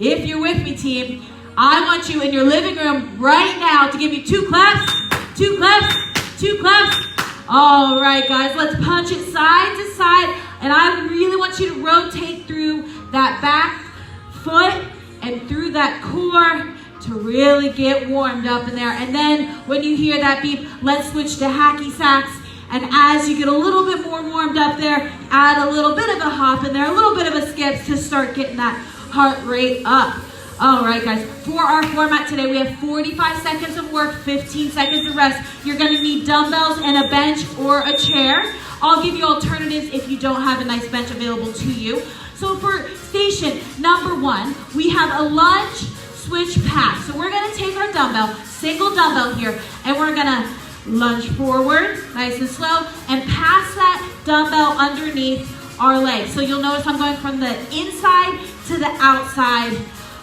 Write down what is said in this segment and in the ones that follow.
If you're with me, team, I want you in your living room right now to give me 2 claps, 2 claps, 2 claps. All right, guys, let's punch it side to side. And I really want you to rotate through that back foot and through that core to really get warmed up in there. And then when you hear that beep, let's switch to hacky sacks. And as you get a little bit more warmed up there, add a little bit of a hop in there, a little bit of a skip to start getting that heart rate up. All right, guys, for our format today, we have 45 seconds of work, 15 seconds of rest. You're gonna need dumbbells and a bench or a chair. I'll give you alternatives if you don't have a nice bench available to you. So for station number 1, we have a lunge switch pass. So we're gonna take our dumbbell, single dumbbell here, and we're gonna lunge forward, nice and slow, and pass that dumbbell underneath our leg. So you'll notice I'm going from the inside to the outside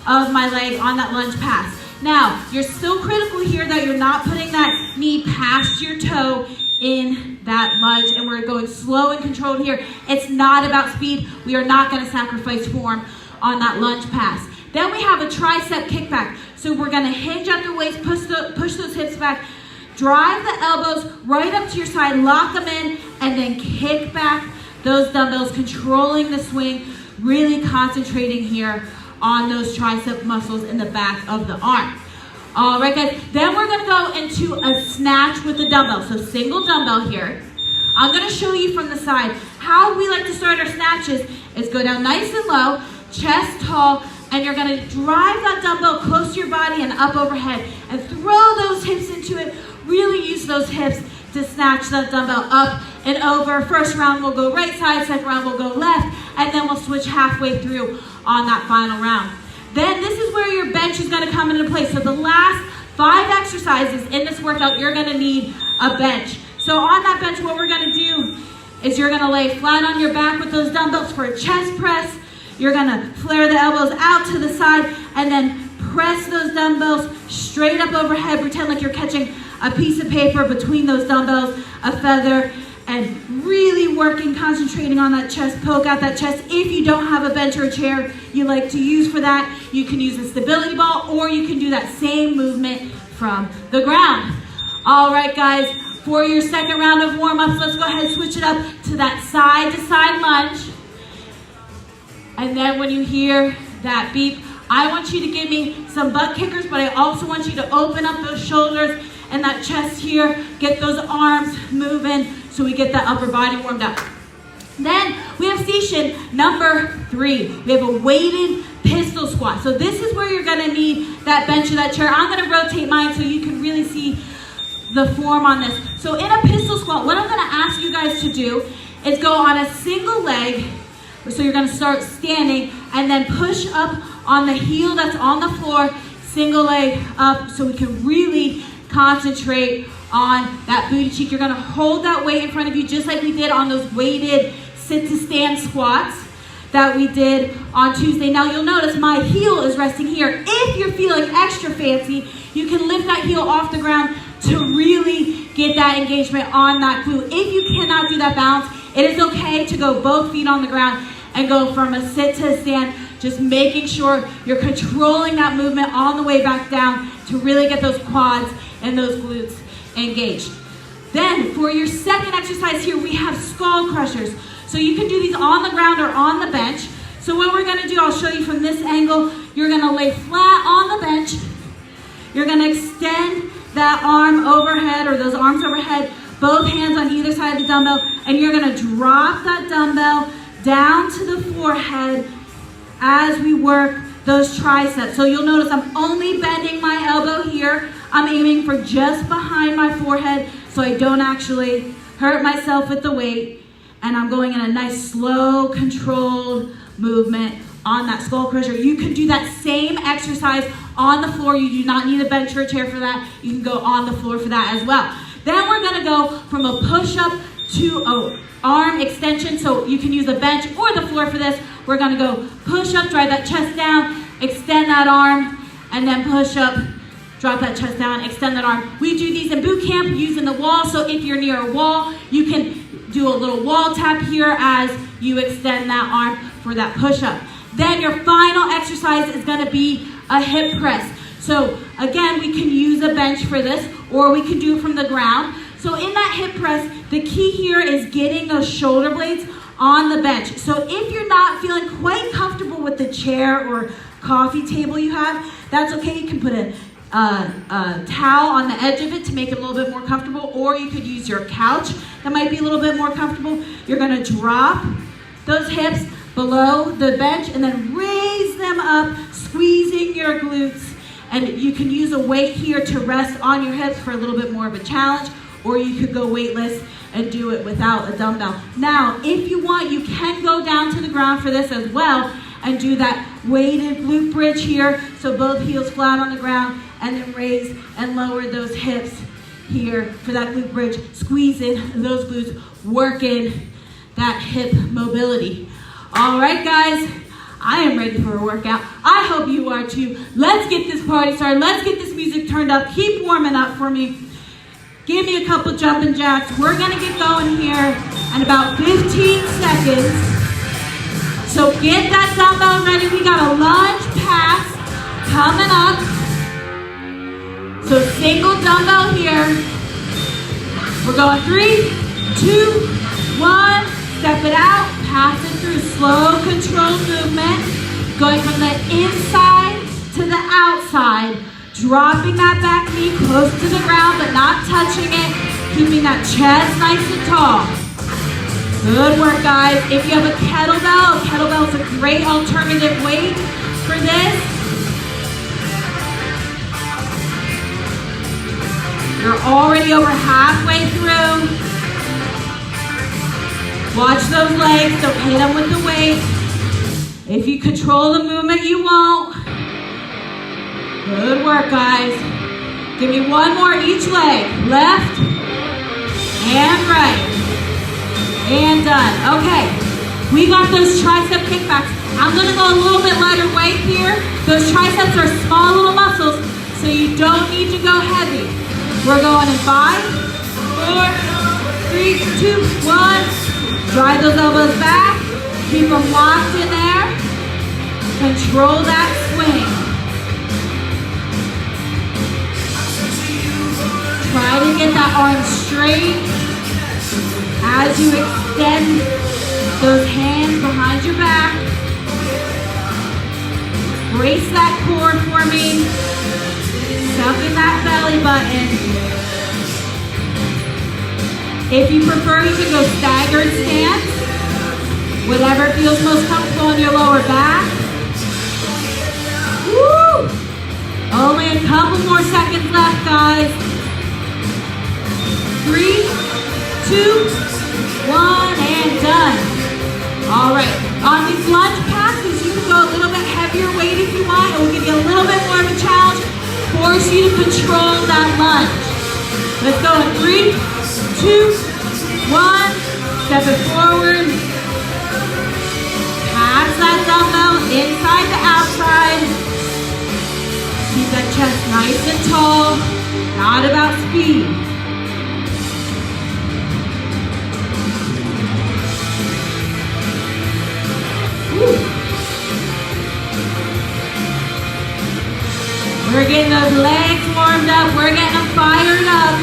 of my leg on that lunge pass. Now, you're still critical here that you're not putting that knee past your toe in that lunge, and we're going slow and controlled here. It's not about speed. We are not gonna sacrifice form on that lunge pass. Then we have a tricep kickback. So we're gonna hinge at the waist, push those hips back, drive the elbows right up to your side, lock them in, and then kick back those dumbbells, controlling the swing, really concentrating here on those tricep muscles in the back of the arm. All right, guys, then we're gonna go into a snatch with the dumbbell. So single dumbbell here. I'm gonna show you from the side. How we like to start our snatches is go down nice and low, chest tall, and you're gonna drive that dumbbell close to your body and up overhead and throw those hips into it. Really use those hips to snatch that dumbbell up and over. First round we'll go right side, second round we'll go left, and then we'll switch halfway through on that final round. Then this is where your bench is gonna come into play. So the last 5 exercises in this workout, you're gonna need a bench. So on that bench, what we're gonna do is you're gonna lay flat on your back with those dumbbells for a chest press. You're gonna flare the elbows out to the side and then press those dumbbells straight up overhead. Pretend like you're catching a piece of paper between those dumbbells, a feather, and really working, concentrating on that chest, poke out that chest. If you don't have a bench or a chair you like to use for that, you can use a stability ball, or you can do that same movement from the ground. All right, guys, for your second round of warm-ups, let's go ahead and switch it up to that side-to-side lunge. And then when you hear that beep, I want you to give me some butt kickers, but I also want you to open up those shoulders and that chest here, get those arms moving so we get that upper body warmed up. Then we have station number 3. We have a weighted pistol squat. So this is where you're gonna need that bench or that chair. I'm gonna rotate mine so you can really see the form on this. So in a pistol squat, what I'm gonna ask you guys to do is go on a single leg. So you're gonna start standing and then push up on the heel that's on the floor, single leg up, so we can really concentrate on that booty cheek. You're gonna hold that weight in front of you just like we did on those weighted sit to stand squats that we did on Tuesday. Now you'll notice my heel is resting here. If you're feeling extra fancy, you can lift that heel off the ground to really get that engagement on that glute. If you cannot do that balance, it is okay to go both feet on the ground and go from a sit to a stand, just making sure you're controlling that movement on the way back down to really get those quads and those glutes engaged. Then for your second exercise here, we have skull crushers. So you can do these on the ground or on the bench. So what we're gonna do, I'll show you from this angle. You're gonna lay flat on the bench. You're gonna extend that arm overhead or those arms overhead, both hands on either side of the dumbbell, and you're gonna drop that dumbbell down to the forehead as we work those triceps. So you'll notice I'm only bending my elbow here. I'm aiming for just behind my forehead so I don't actually hurt myself with the weight. And I'm going in a nice, slow, controlled movement on that skull crusher. You can do that same exercise on the floor. You do not need a bench or a chair for that. You can go on the floor for that as well. Then we're gonna go from a push-up to a arm extension. So you can use a bench or the floor for this. We're gonna go push up, drive that chest down, extend that arm, and then push up, drop that chest down, extend that arm. We do these in boot camp using the wall. So if you're near a wall, you can do a little wall tap here as you extend that arm for that push-up. Then your final exercise is gonna be a hip press. So again, we can use a bench for this, or we can do it from the ground. So in that hip press, the key here is getting those shoulder blades on the bench. So if you're not feeling quite comfortable with the chair or coffee table you have, that's okay. You can put a towel on the edge of it to make it a little bit more comfortable, or you could use your couch that might be a little bit more comfortable. You're gonna drop those hips below the bench and then raise them up, squeezing your glutes. And you can use a weight here to rest on your hips for a little bit more of a challenge, or you could go weightless and do it without a dumbbell. Now, if you want, you can go down to the ground for this as well and do that weighted glute bridge here. So both heels flat on the ground, and then raise and lower those hips here for that glute bridge, squeezing those glutes, working that hip mobility. All right, guys, I am ready for a workout. I hope you are too. Let's get this party started. Let's get this music turned up. Keep warming up for me. Give me a couple jumping jacks. We're gonna get going here in about 15 seconds. So get that dumbbell ready. We got a lunge pass coming up. So single dumbbell here. We're going 3, 2, 1. Step it out, pass it through. Slow, controlled movement. Going from the inside to the outside. Dropping that back knee close to the ground, but not touching it. Keeping that chest nice and tall. Good work, guys. If you have a kettlebell is a great alternative weight for this. You're already over halfway through. Watch those legs, don't hit them with the weight. If you control the movement, you won't. Good work, guys. Give me one more each leg. Left and right. And done. Okay, we got those tricep kickbacks. I'm gonna go a little bit lighter weight here. Those triceps are small little muscles, so you don't need to go heavy. We're going in 5, 4, 3, 2, 1. Drive those elbows back. Keep them locked in there. Control that swing. Try to get that arm straight as you extend those hands behind your back. Brace that core for me. Suck in that belly button. If you prefer, you can go staggered stance. Whatever feels most comfortable in your lower back. Woo! Only a couple more seconds left, guys. 3, 2, 1, and done. All right, on these lunge passes, you can go a little bit heavier weight if you want. It will give you a little bit more of a challenge. Force you to control that lunge. Let's go in 3, 2, 1. Step it forward. Pass that dumbbell inside to outside. Keep that chest nice and tall. Not about speed. Woo. We're getting those legs warmed up. We're getting them fired up.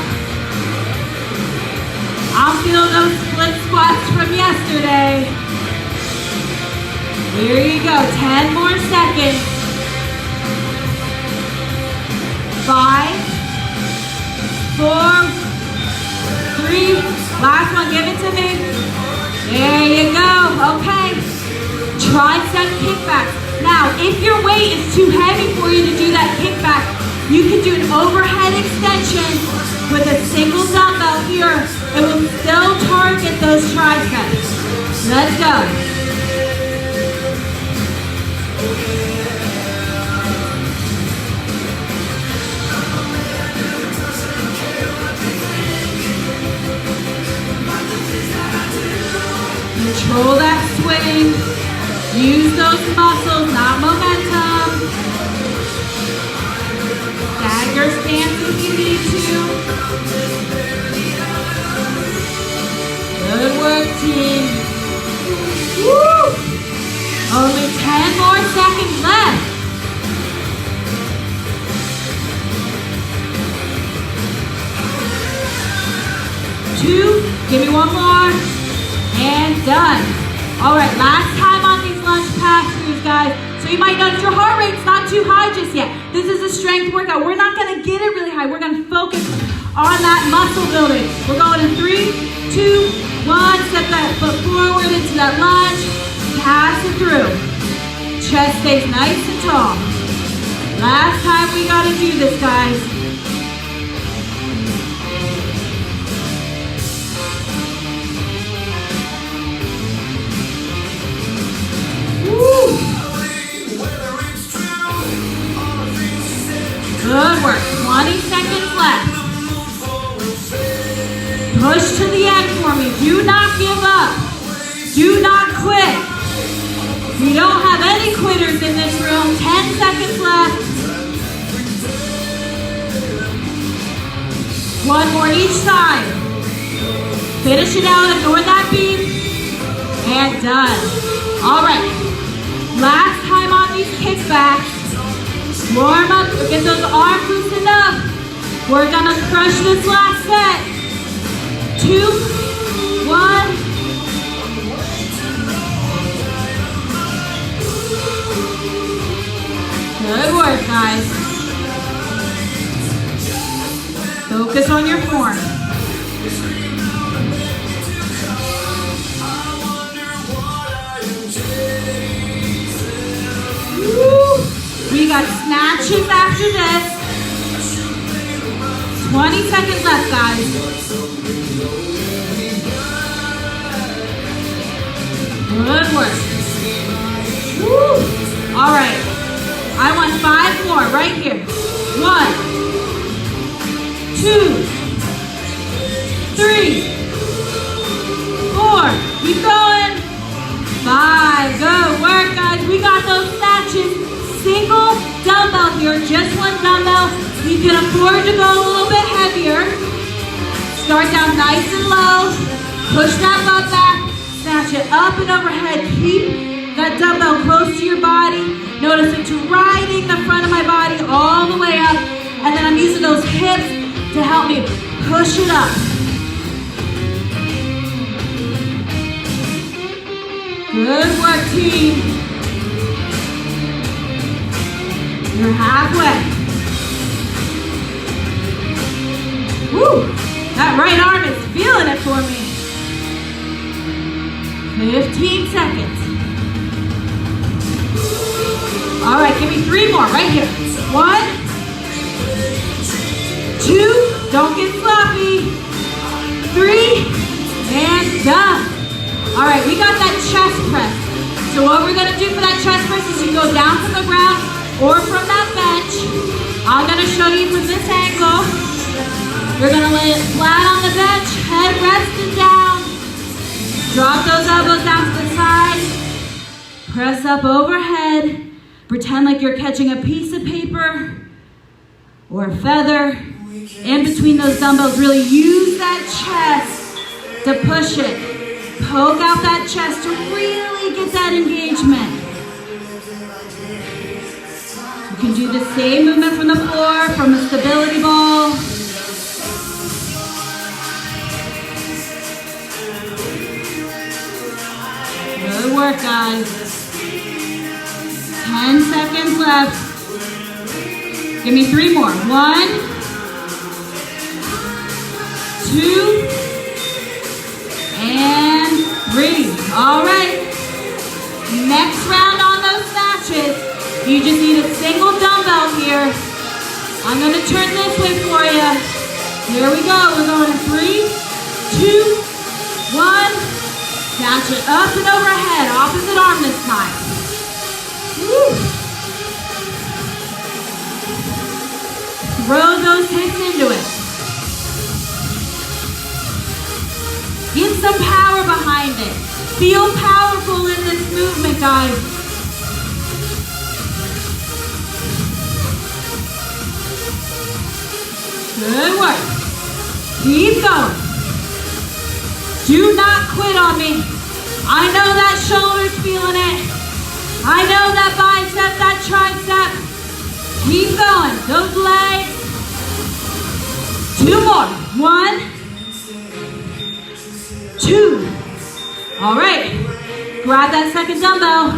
I'm feeling those split squats from yesterday. Here you go, 10 more seconds. 5, 4, 3, last one, give it to me. There you go, okay. Tricep kickbacks. Now, if your weight is too heavy for you to do that kickback, you can do an overhead extension with a single dumbbell here. It will still target those triceps. Let's go. Control that swing. Use those muscles, not momentum. Stagger stance if you need to. Good work, team. Woo! Only 10 more done. All right, last time on these lunge pass-throughs, guys. So you might notice your heart rate's not too high just yet. This is a strength workout. We're not gonna get it really high. We're gonna focus on that muscle building. We're going in 3, 2, 1. Step that foot forward into that lunge. Pass it through. Chest stays nice and tall. Last time we gotta do this, guys. Woo! Good work. 20 seconds left. Push to the end for me. Do not give up. Do not quit. We don't have any quitters in this room. 10 seconds left. One more each side. Finish it out. Ignore that beat. And done. All right. Last time on these kickbacks. Warm up, get those arms loosened up. We're gonna crush this last set. 2, 1. Good work, guys. Focus on your form. Woo. We got snatches after this. 20 seconds left, guys. Good work. Woo. All right. I want 5 more right here. 1, 2, 3, 4. Keep going. 5. Good work, guys. We got those snatches. Single dumbbell here, just one dumbbell. You can afford to go a little bit heavier. Start down nice and low. Push that butt back. Snatch it up and overhead. Keep that dumbbell close to your body. Notice it's riding the front of my body all the way up. And then I'm using those hips to help me push it up. Good work, team. You're halfway. Woo! That right arm is feeling it for me. 15 seconds. All right, give me 3 more right here. 1, 2, don't get sloppy. 3, and done. All right, we got that chest press. So what we're gonna do for that chest press is you go down from the ground or from that bench. I'm gonna show you from this angle. You're gonna lay it flat on the bench, head rested down. Drop those elbows down to the side. Press up overhead. Pretend like you're catching a piece of paper or a feather. In between those dumbbells, really use that chest to push it. Poke out that chest to really get that engagement. You can do the same movement from the floor, from the stability ball. Good work, guys. 10 seconds left. Give me 3 more. 1, 2, and 3. All right. Next round on those snatches. You just need a single dumbbell here. I'm going to turn this way for you. Here we go. We're going in 3, 2, 1. Snatch it up and overhead. Opposite arm this time. Woo. Throw those hips into it. Get some power behind it. Feel powerful in this movement, guys. Good work. Keep going. Do not quit on me. I know that shoulder's feeling it. I know that bicep, that tricep. Keep going. Those legs. 2 more. 1, 2. All right, grab that second dumbbell.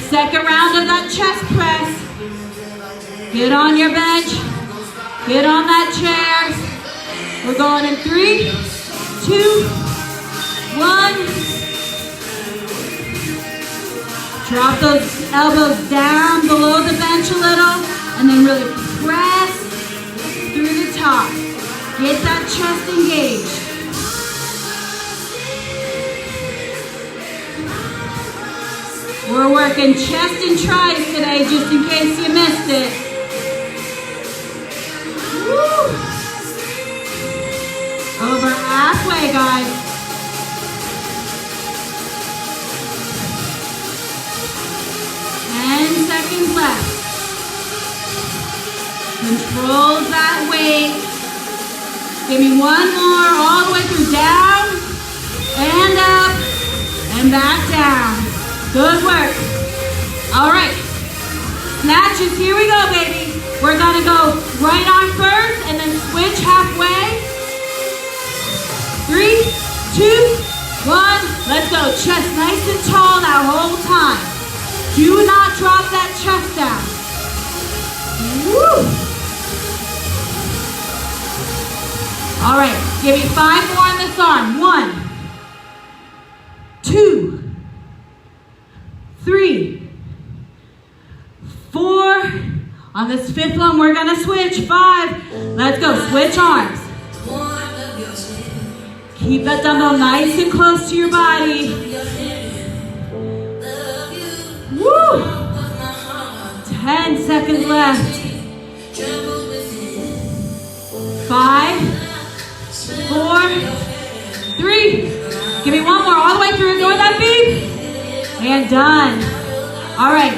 Second round of that chest press. Get on your bench. Get on that chair. We're going in 3, 2, 1. Drop those elbows down below the bench a little, and then really press through the top. Get that chest engaged. We're working chest and tries today, just in case you missed it. Woo! Over halfway, guys. Seconds left. Control that weight. Give me one more, all the way through, down, and up, and back down. Good work. All right. Snatches, here we go, baby. We're gonna go right arm first, and then switch halfway. 3, 2, 1, let's go. Chest nice and tall that whole time. Do not drop that chest down. Woo! All right, give me 5 more on this arm. 1, 2, 3, 4. On this 5th one, we're gonna switch. 5. Let's go, switch arms. Keep that dumbbell nice and close to your body. Woo! 10 seconds left. 5, 4, 3. Give me one more, all the way through. Ignore that beep. And done. All right,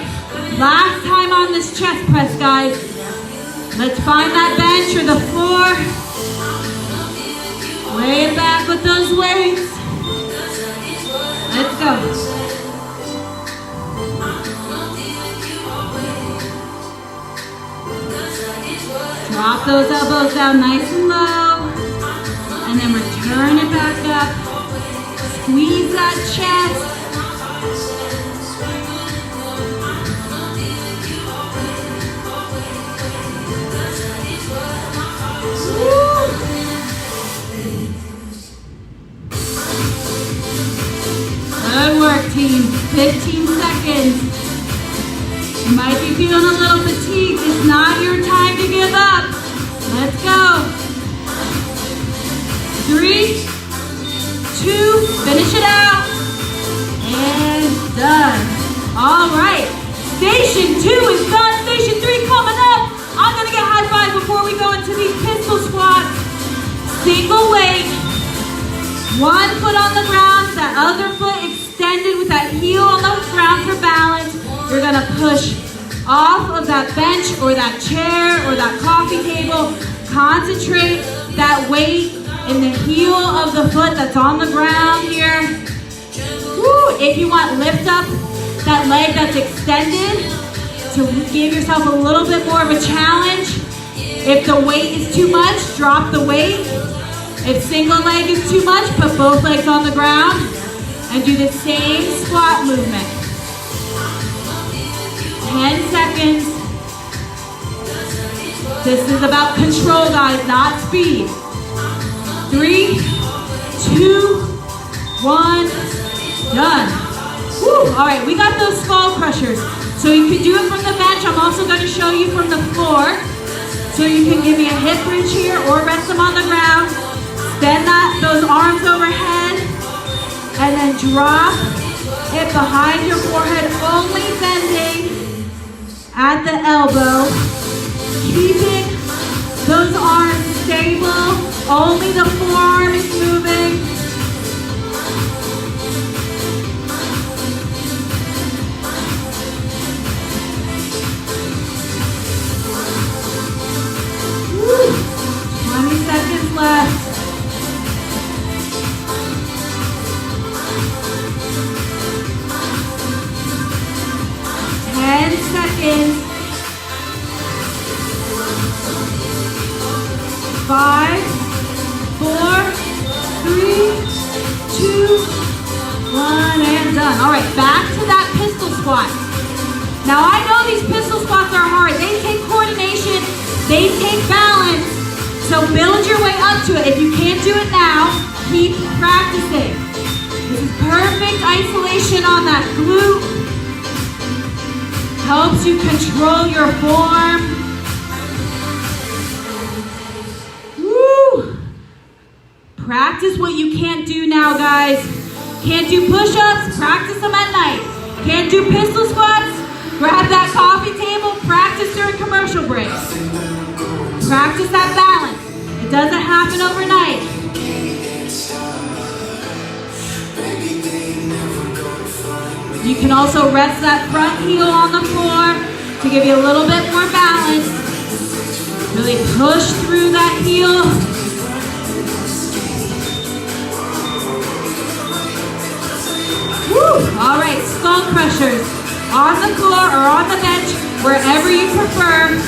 last time on this chest press, guys. Let's find that bench or the floor. Lay it back with those weights. Let's go. Drop those elbows down nice and low. And then return it back up. Squeeze that chest. Woo. Good work, team. 15 seconds. You might be feeling a little fatigued. It's not your time to give up. Let's go. 3, 2, finish it out. And done. All right. Station 2 is done. Station 3 coming up. I'm going to get high five before we go into these pistol squats. Single weight. One foot on the ground, that other foot extended with that heel on the ground for balance. You're gonna push off of that bench or that chair or that coffee table. Concentrate that weight in the heel of the foot that's on the ground here. Woo. If you want, lift up that leg that's extended to give yourself a little bit more of a challenge. If the weight is too much, drop the weight. If single leg is too much, put both legs on the ground and do the same squat movement. 10 seconds. This is about control, guys, not speed. 3, 2, 1, done. Woo. All right, we got those skull crushers. So you can do it from the bench. I'm also going to show you from the floor. So you can give me a hip bridge here or rest them on the ground. Bend those arms overhead, and then drop it behind your forehead, only bending at the elbow, keeping those arms stable, only the forearm is moving. Woo. 20 seconds left. 10 seconds. 5, 4, 3, 2, 1. done. All right, back to that pistol squat. Now I know these pistol squats are hard. They take coordination, they take balance. So build your way up to it. If you can't do it now, keep practicing. This is perfect isolation on that glute. Helps you control your form. Woo! Practice what you can't do now, guys. Can't do push-ups, practice them at night. Can't do pistol squats, grab that coffee table, practice during commercial breaks. Practice that balance. It doesn't happen overnight. You can also rest that front heel on the floor to give you a little bit more balance. Really push through that heel. Woo! All right, skull crushers on the floor or on the bench, wherever you prefer.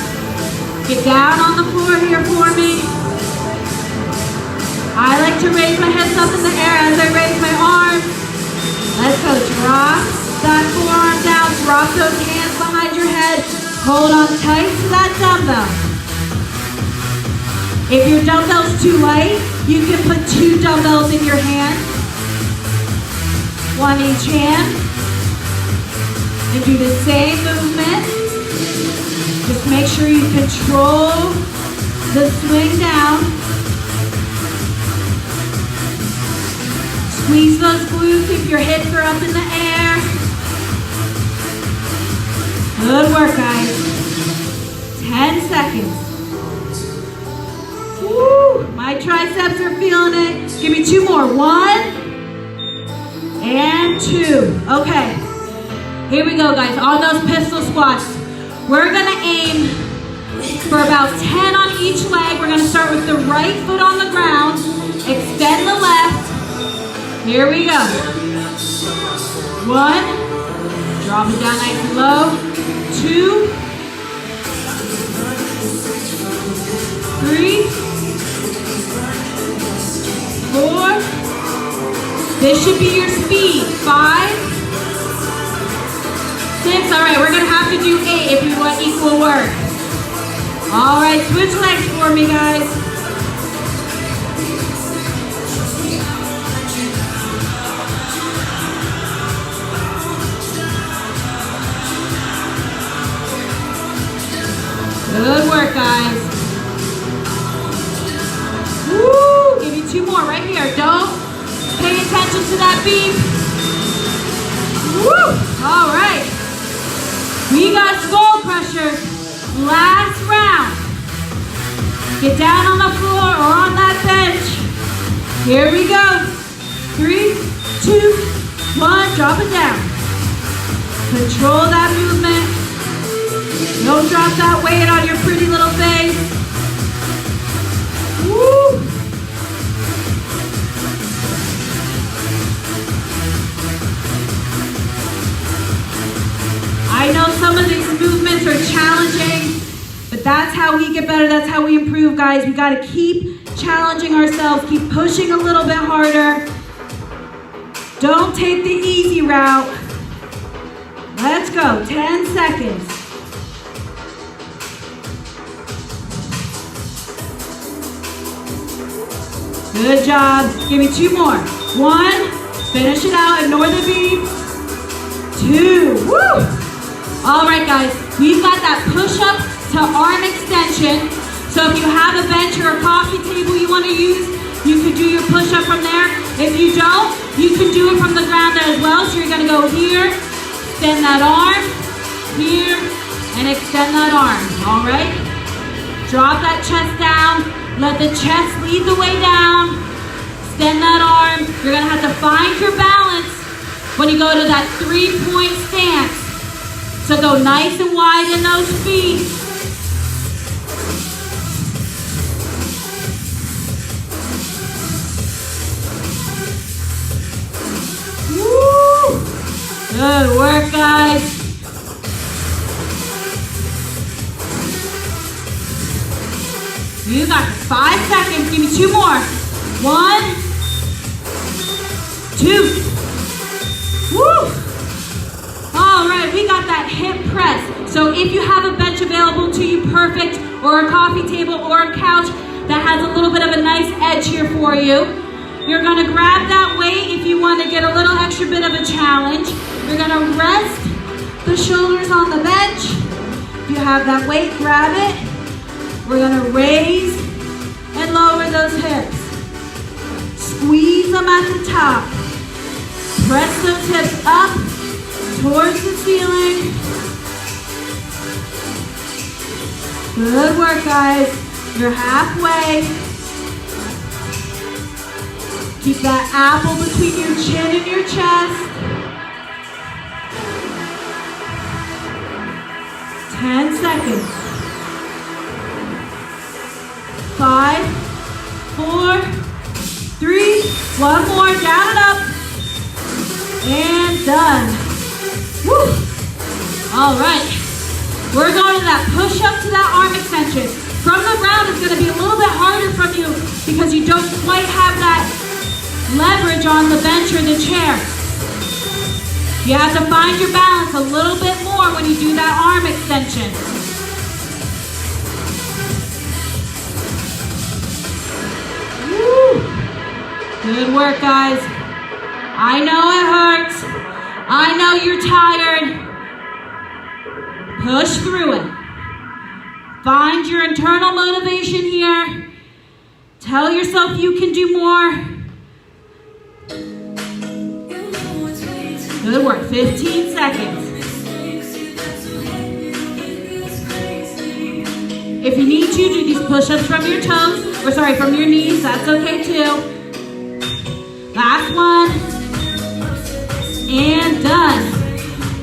Get down on the floor here for me. I like to raise my hands up in the air as I raise my arms. Let's go. Drop that forearm down. Drop those hands behind your head. Hold on tight to that dumbbell. If your dumbbell's too light, you can put 2 dumbbells in your hand. 1 each hand. And do the same movement. Just make sure you control the swing down. Squeeze those glutes if your hips are up in the air. Good work, guys. 10 seconds. Woo! My triceps are feeling it. Give me 2 more. 1 and 2. Okay. Here we go, guys. On those pistol squats. We're gonna aim for about 10 on each leg. We're gonna start with the right foot on the ground. Extend the left. Here we go. 1. Drop it down nice and low. 2. 3. 4. This should be your speed. 5. 6. All right, we're gonna have to do 8 if we want equal work. All right, switch legs for me, guys. Good work, guys. Woo! Give me 2 more right here. Don't pay attention to that beep. Woo! All right. We got skull crushers. Last round. Get down on the floor or on that bench. Here we go. 3, 2, 1. Drop it down. Control that movement. Don't drop that weight on your pretty little face. Woo! I know some of these movements are challenging, but that's how we get better. That's how we improve, guys. We got to keep challenging ourselves, keep pushing a little bit harder. Don't take the easy route. Let's go. 10 seconds. Good job. Give me 2 more. 1. Finish it out. Ignore the beep. 2. Woo! All right, guys. We've got that push-up to arm extension. So if you have a bench or a coffee table you want to use, you can do your push-up from there. If you don't, you can do it from the ground as well. So you're going to go here, extend that arm, here, and extend that arm. All right? Drop that chest down. Let the chest lead the way down. Extend that arm. You're going to have to find your balance when you go to that 3-point stance. So go nice and wide in those feet. Woo! Good work, guys. You got 5 seconds. Give me 2 more. 1, 2. Woo! All right, we got that hip press. So if you have a bench available to you, perfect, or a coffee table or a couch that has a little bit of a nice edge here for you, you're gonna grab that weight if you wanna get a little extra bit of a challenge. You're gonna rest the shoulders on the bench. If you have that weight, grab it. We're gonna raise and lower those hips. Squeeze them at the top. Press those hips up towards the ceiling. Good work, guys. You're halfway. Keep that apple between your chin and your chest. 10 seconds. 5, 4, 3, one more, down and up. And done. Woo! All right. We're going to that push-up to that arm extension. From the ground, it's going to be a little bit harder from you because you don't quite have that leverage on the bench or the chair. You have to find your balance a little bit more when you do that arm extension. Woo! Good work, guys. I know it hurts. I know you're tired. Push through it. Find your internal motivation here. Tell yourself you can do more. Good work, 15 seconds. If you need to, do these push-ups from your toes, or sorry, from your knees, that's okay too. Last one. And done.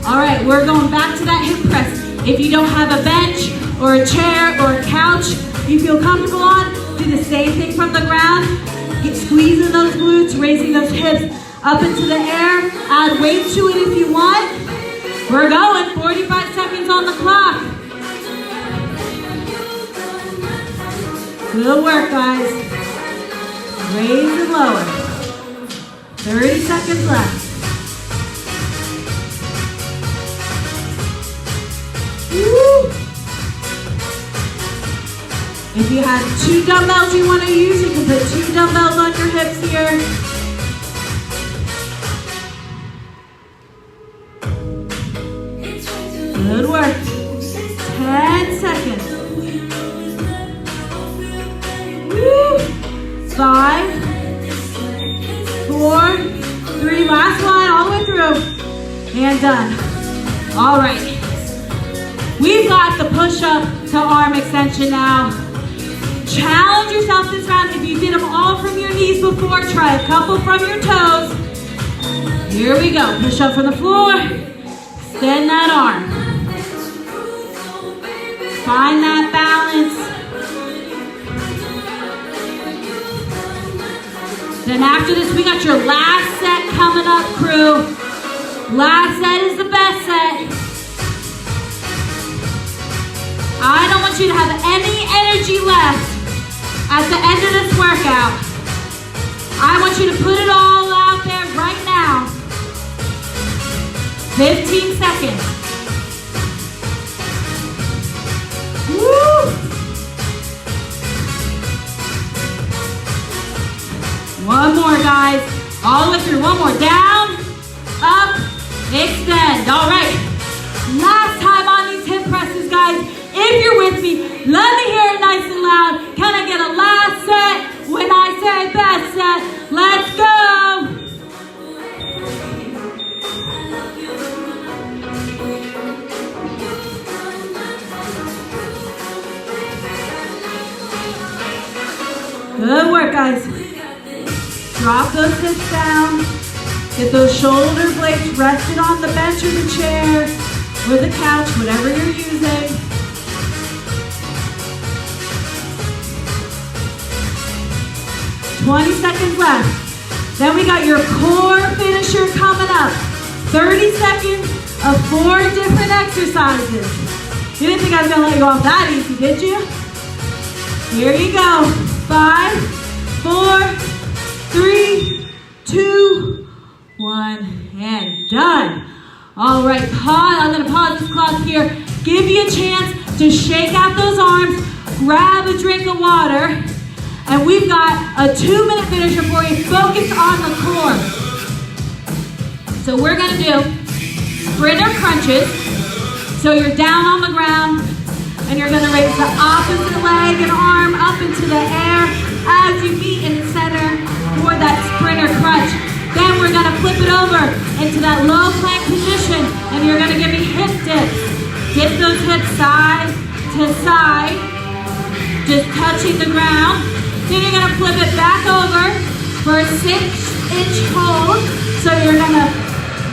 All right, we're going back to that hip press. If you don't have a bench or a chair or a couch you feel comfortable on, do the same thing from the ground. Get squeezing those glutes, raising those hips up into the air. Add weight to it if you want. We're going, 45 seconds on the clock. Good work, guys. Raise and lower. 30 seconds left. Woo. If you have 2 dumbbells you want to use, you can put 2 dumbbells on your hips here. Good work. 10 seconds. Woo. 5, 4, 3, last one, all the way through. And done. All right. We've got the push-up to arm extension now. Challenge yourself this round. If you did them all from your knees before, try a couple from your toes. Here we go. Push up from the floor. Extend that arm. Find that balance. Then after this, we got your last set coming up, crew. Last set is the best set. I don't want you to have any energy left at the end of this workout. I want you to put it all out there right now. 15 seconds. Woo! One more, guys. All the way through. One more. Down, up, extend. All right. Last time on these hip presses, guys. If you're with me, let me hear it nice and loud. Can I get a last set when I say best set? Let's go. Good work, guys. Drop those hips down. Get those shoulder blades rested on the bench or the chair or the couch, whatever you're using. 20 seconds left. Then we got your core finisher coming up. 30 seconds of 4 different exercises. You didn't think I was gonna let you go off that easy, did you? Here you go. 5, 4, 3, 2, 1, and done. All right, pause. I'm gonna pause this clock here. Give you a chance to shake out those arms, grab a drink of water, and we've got a 2-minute finisher for you. Focus on the core. So we're gonna do sprinter crunches. So you're down on the ground, and you're gonna raise the opposite leg and arm up into the air as you meet in the center for that sprinter crunch. Then we're gonna flip it over into that low plank position, and you're gonna give me hip dips. Dip those hips side to side, just touching the ground. Then you're gonna flip it back over for a 6-inch hold. So you're gonna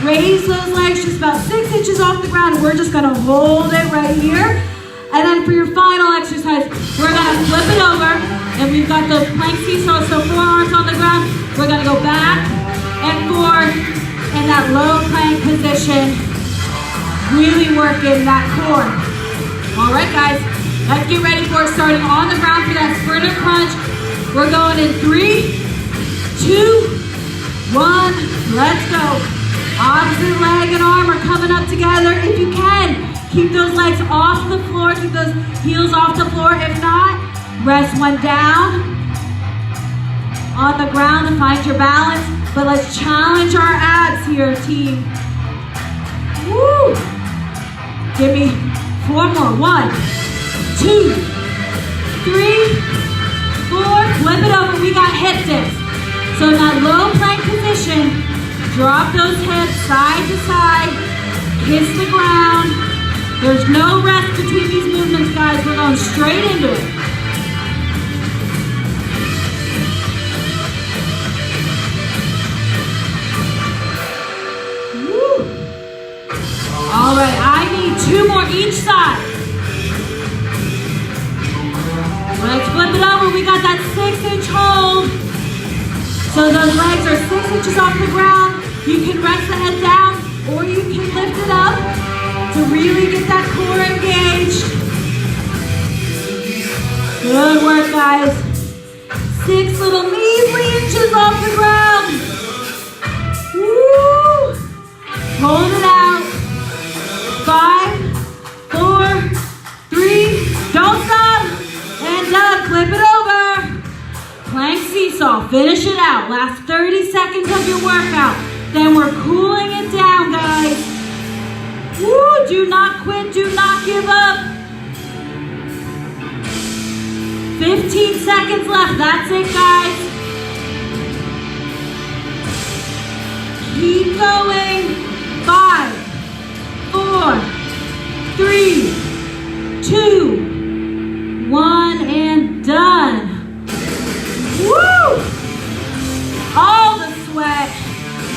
raise those legs just about 6 inches off the ground. We're just gonna hold it right here. And then for your final exercise, we're gonna flip it over, and we've got those plank seesaws, so forearms on the ground. We're gonna go back and forth in that low plank position, really working that core. All right, guys, let's get ready for it. Starting on the ground for that sprinter crunch. We're going in 3, 2, 1, let's go. Opposite leg and arm are coming up together. If you can, keep those legs off the floor, keep those heels off the floor. If not, rest one down on the ground to find your balance. But let's challenge our abs here, team. Woo! Give me 4 more. 1, 2, 3, 4. Flip it over. We got hip dips. So in that low plank position, drop those hips side to side, kiss the ground. There's no rest between these movements, guys. We're going straight into it. Woo. All right, I need 2 more each side. Let's flip it over. We got that 6-inch hold. So those legs are 6 inches off the ground. You can rest the head down, or you can lift it up to really get that core engaged. Good work, guys. 6 little measly inches off the ground. Woo! Hold it out. 5, 4, 3, don't stop. And done. Flip it over. Plank seesaw. Finish it out. Last 30 seconds of your workout. Then we're cooling it down, guys. Woo! Do not quit. Do not give up. 15 seconds left. That's it, guys. Keep going. 5, 4, 3, 2, 1, and done. Woo! All the sweat.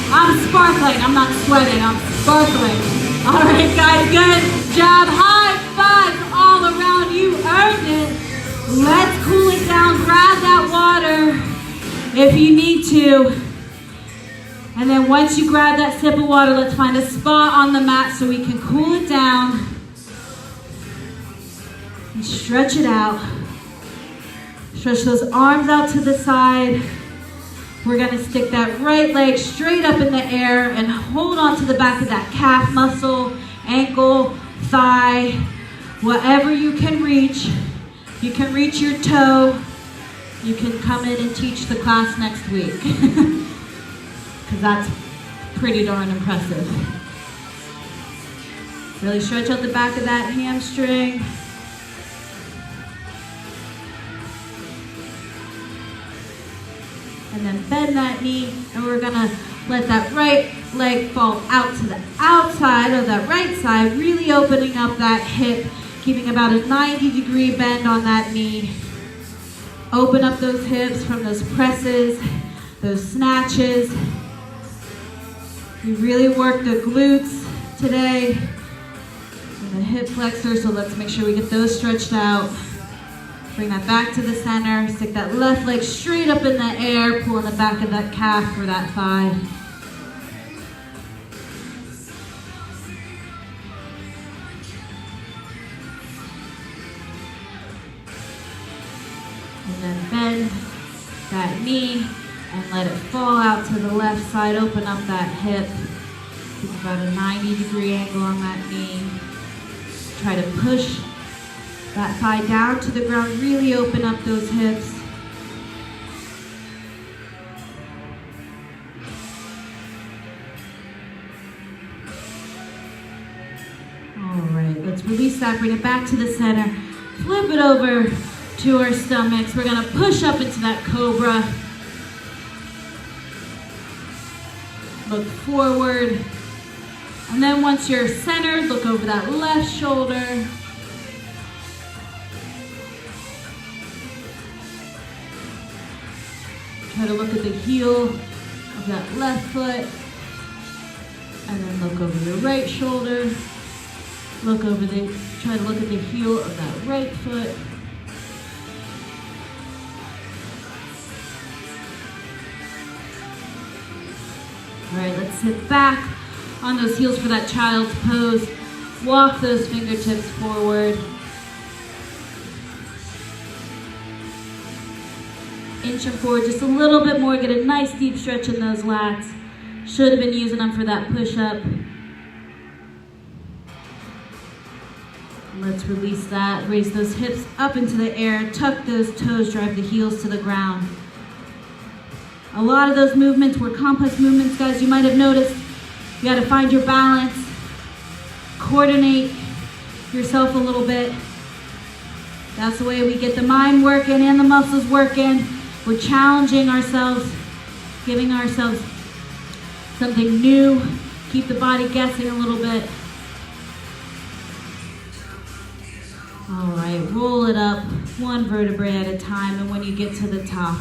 I'm sparkling. I'm not sweating. I'm sparkling. All right, guys. Good job. High fives all around. You earned it. Let's cool it down. Grab that water if you need to. And then once you grab that sip of water, let's find a spot on the mat so we can cool it down. And stretch it out. Stretch those arms out to the side. We're gonna stick that right leg straight up in the air and hold on to the back of that calf muscle, ankle, thigh, whatever you can reach. If you can reach your toe, you can come in and teach the class next week. Because that's pretty darn impressive. Really stretch out the back of that hamstring. And then bend that knee, and we're gonna let that right leg fall out to the outside of that right side, really opening up that hip, keeping about a 90-degree bend on that knee. Open up those hips from those presses, those snatches. We really work the glutes today and the hip flexors, so let's make sure we get those stretched out. Bring that back to the center. Stick that left leg straight up in the air, pulling the back of that calf for that thigh. And then bend that knee and let it fall out to the left side. Open up that hip. Keep About a 90-degree angle on that knee. Try to push that thigh down to the ground. Really open up those hips. All right, let's release that. Bring it back to the center. Flip it over to our stomachs. We're gonna push up into that cobra. Look forward. And then once you're centered, look over that left shoulder. Try to look at the heel of that left foot. And then look over your right shoulder. Try to look at the heel of that right foot. All right, let's sit back on those heels for that child's pose. Walk those fingertips forward. Inch them forward just a little bit more. Get a nice deep stretch in those lats. Should have been using them for that push-up. Let's release that. Raise those hips up into the air. Tuck those toes. Drive the heels to the ground. A lot of those movements were complex movements, guys. You might have noticed. You got to find your balance. Coordinate yourself a little bit. That's the way we get the mind working and the muscles working. We're challenging ourselves, giving ourselves something new. Keep the body guessing a little bit. All right, roll it up one vertebrae at a time, and when you get to the top,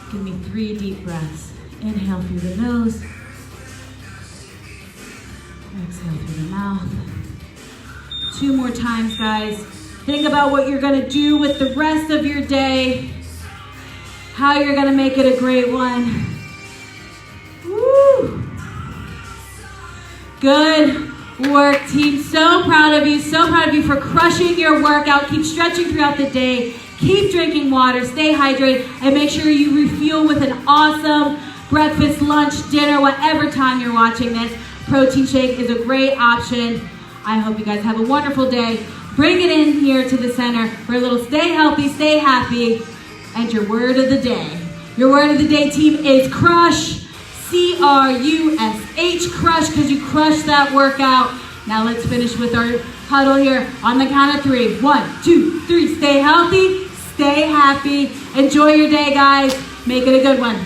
give me 3 deep breaths. Inhale through the nose. Exhale through the mouth. 2 more times, guys. Think about what you're gonna do with the rest of your day, how you're gonna make it a great one. Woo! Good work, team. So proud of you. So proud of you for crushing your workout. Keep stretching throughout the day. Keep drinking water. Stay hydrated. And make sure you refuel with an awesome breakfast, lunch, dinner, whatever time you're watching this. Protein shake is a great option. I hope you guys have a wonderful day. Bring it in here to the center for a little stay healthy, stay happy, and your word of the day. Your word of the day, team, is crush. C-R-U-S-H, crush, because you crushed that workout. Now let's finish with our huddle here on the count of 3. 1, 2, 3. Stay healthy, stay happy. Enjoy your day, guys. Make it a good one.